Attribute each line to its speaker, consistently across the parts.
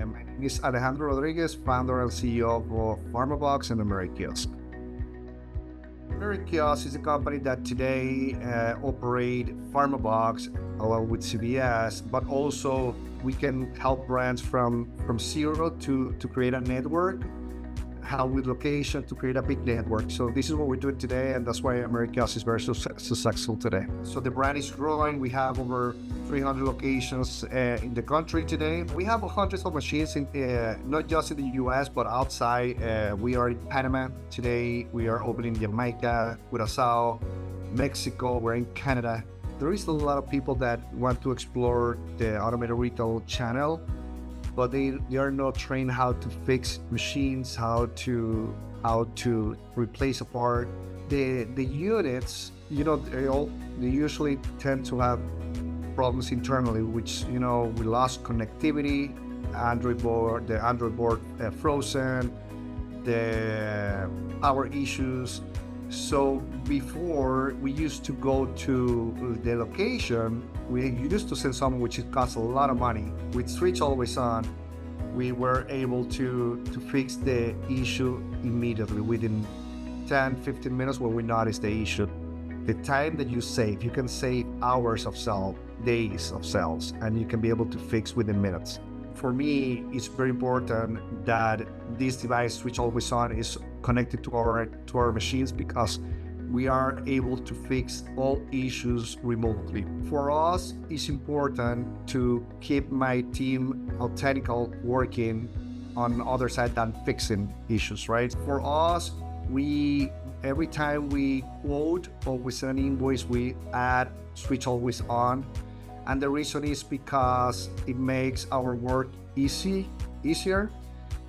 Speaker 1: My name is Alejandro Rodriguez, founder and CEO of Pharmabox and Amerikiosk. Amerikiosk is a company that today operate Pharmabox along with CVS, but also we can help brands from zero to create a network, help with location to create a big network. So this is what we're doing today, and that's why Amerikiosk is very successful today. So the brand is growing. We have over 300 locations in the country today. We have hundreds of machines, not just in the US, but outside. We are in Panama today. We are opening Jamaica, Curacao, Mexico. We're in Canada. There is a lot of people that want to explore the automated retail channel, but they are not trained how to fix machines, how to replace a part. The units, they usually tend to have problems internally, which we lost connectivity, the Android board frozen, the power issues. So before we used to go to the location, we used to send someone, which it costs a lot of money. With Switch Always On, we were able to fix the issue immediately within 10-15 minutes when we noticed the issue. The time that you save, you can save hours of sales, days of sales, and you can be able to fix within minutes. For me, it's very important that this device, Switch Always On, is connected to our machines, because we are able to fix all issues remotely. For us, it's important to keep my team of technical working on the other side than fixing issues, right? For us, every time we quote or we send an invoice, we add Switch Always On. And the reason is because it makes our work easier,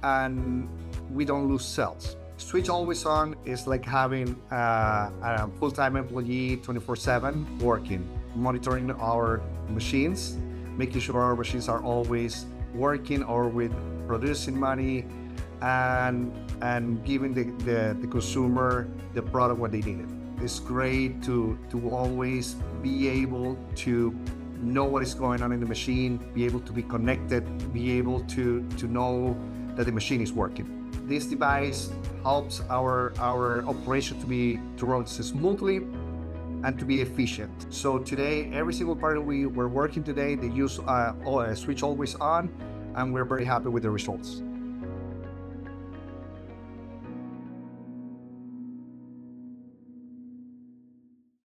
Speaker 1: and we don't lose sales. Switch Always On is like having a full-time employee 24/7 working, monitoring our machines, making sure our machines are always working or with producing money, and giving the consumer the product when they need it. It's great to always be able to know what is going on in the machine, be able to be connected, be able to know that the machine is working. This device helps our operation to run smoothly and to be efficient. So today, every single part we're working today, they use Switch Always On, and we're very happy with the results.